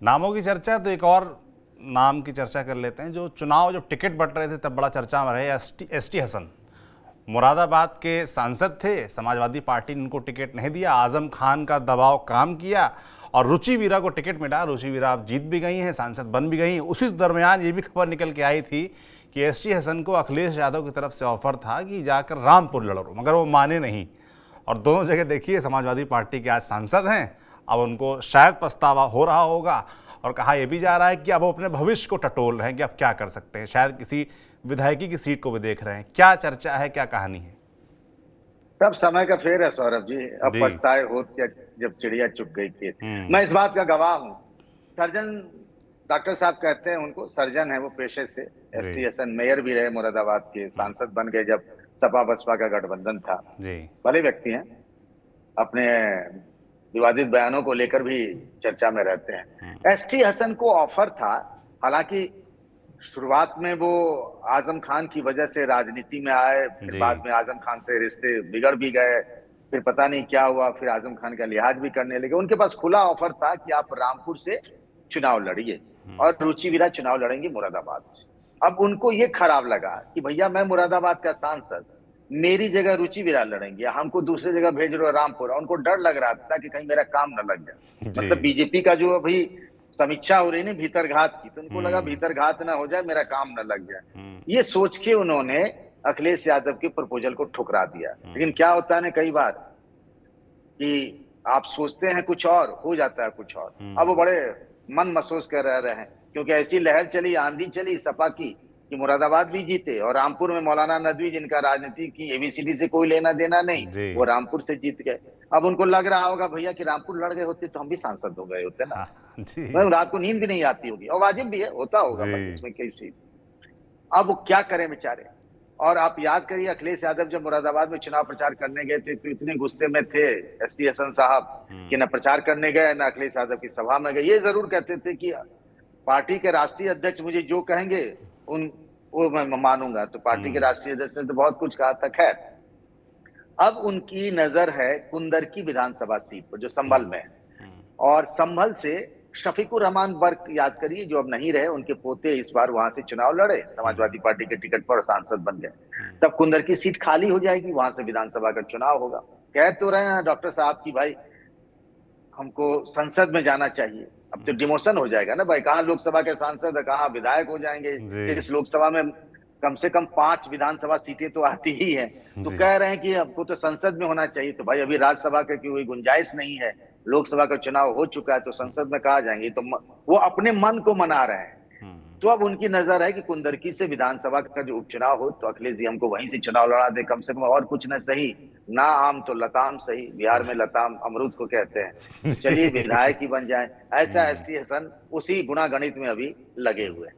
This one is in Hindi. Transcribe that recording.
नामों की चर्चा, तो एक और नाम की चर्चा कर लेते हैं। जो चुनाव जब टिकट बंट रहे थे तब बड़ा चर्चा में रहे एसटी हसन। मुरादाबाद के सांसद थे, समाजवादी पार्टी ने उनको टिकट नहीं दिया, आजम खान का दबाव काम किया और रुचि वीरा को टिकट मिला। रुचि वीरा अब जीत भी गई हैं, सांसद बन भी गई हैं। उसी दरमियान ये भी खबर निकल के आई थी कि एसटी हसन को अखिलेश यादव की तरफ से ऑफर था कि जाकर रामपुर लड़ो, मगर वो माने नहीं। और दोनों जगह देखिए समाजवादी पार्टी के आज सांसद हैं। अब उनको शायद पछतावा हो रहा होगा और कहा यह भी जा रहा है कि अब वो अपने भविष्य को टटोल रहे हैं कि अब क्या कर सकते हैं। शायद किसी विधायकी की सीट को भी देख रहे हैं। क्या चर्चा है, क्या कहानी है? सब समय का फेर है सौरभ जी। अब जी। पछताए होत क्या जब चिड़िया चुग गई थी। हम्म। मैं इस बात का गवाह हूँ। सर्जन डॉक्टर साहब कहते हैं, उनको सर्जन है वो पेशे से। जी। एसटी हसन मेयर भी रहे मुरादाबाद के, सांसद बन गए जब सपा बसपा का गठबंधन था। जी। भले व्यक्ति हैं, अपने विवादित बयानों को लेकर भी चर्चा में रहते हैं। एसटी हसन को ऑफर था, हालांकि शुरुआत में वो आजम खान की वजह से राजनीति में आए, फिर जी। बाद में आजम खान से रिश्ते बिगड़ भी गए, फिर पता नहीं क्या हुआ, फिर आजम खान का लिहाज भी करने लगे। उनके पास खुला ऑफर था कि आप रामपुर से चुनाव लड़िए और रुचि वीरा चुनाव लड़ेंगे मुरादाबाद से। अब उनको ये खराब लगा कि भैया मैं मुरादाबाद का सांसद, मेरी जगह रुचि वीरा लड़ेंगे, हमको दूसरी जगह भेज रहे हो रामपुर। उनको डर लग रहा था कि कहीं मेरा काम न लग जाए। जी। मतलब बीजेपी का जो अभी समीक्षा हो रही है भीतरघात की, तो उनको लगा हम्म। भीतरघात ना हो जाए, मेरा काम न लग जाए। हम्म। ये सोच के उन्होंने अखिलेश यादव के प्रपोजल को ठुकरा दिया। लेकिन क्या होता है ना कई बार कि आप सोचते हैं कुछ और हो जाता है कुछ और। अब वो बड़े मन महसूस कर रहे हैं, क्योंकि ऐसी लहर चली, आंधी चली सपा की कि मुरादाबाद भी जीते और रामपुर में मौलाना नदवी, जिनका राजनीति की एबीसीडी से कोई लेना देना नहीं, जी। वो रामपुर से जीत गए। अब उनको लग रहा होगा भैया कि रामपुर लड़ गए होते तो हम भी सांसद हो गए होते ना। हाँ। जी। मतलब रात को नींद भी नहीं आती होगी, और वाजिब भी है, होता होगा जी। भाई, इसमें कैसी। अब वो क्या करें बेचारे। और आप याद करिए, अखिलेश यादव जब मुरादाबाद में चुनाव प्रचार करने गए थे तो इतने गुस्से में थे एसटी हसन साहब कि न प्रचार करने गए न अखिलेश यादव की सभा में गए। ये जरूर कहते थे कि पार्टी के राष्ट्रीय अध्यक्ष मुझे जो कहेंगे उन वो मैं मानूंगा। तो पार्टी के राष्ट्रीय अध्यक्ष ने तो बहुत कुछ कहा था। खैर, अब उनकी नजर है कुंदरकी विधानसभा सीट पर जो संभल में है, और संभल से शफीकुर रहमान वर्क, याद करिए, जो अब नहीं रहे, उनके पोते इस बार वहां से चुनाव लड़े समाजवादी पार्टी के टिकट पर और सांसद बन गए। तब कुंदर की सीट खाली हो जाएगी, वहां से विधानसभा का चुनाव होगा। कह तो रहे हैं डॉक्टर साहब की भाई हमको संसद में जाना चाहिए। अब तो डिमोशन हो जाएगा ना भाई, कहाँ लोकसभा के सांसद है, कहाँ विधायक हो जाएंगे। जी। जिस लोकसभा में कम से कम 5 विधानसभा सीटें तो आती ही हैं, तो जी। कह रहे हैं कि हमको तो संसद में होना चाहिए। तो भाई अभी राज्यसभा का कोई गुंजाइश नहीं है, लोकसभा का चुनाव हो चुका है, तो संसद में कहा जाएंगे। तो वो अपने मन को मना रहे हैं। तो अब उनकी नजर है कि कुंदरकी से विधानसभा का जो उपचुनाव हो तो अखिलेश जी हमको वहीं से चुनाव लड़ा दे कम से कम, और कुछ न सही ना आम तो लताम सही, बिहार में लताम अमरूद को कहते हैं। तो चलिए जी। विधायक ही बन जाए, ऐसा एसटी हसन उसी गुणागणित में अभी लगे हुए हैं।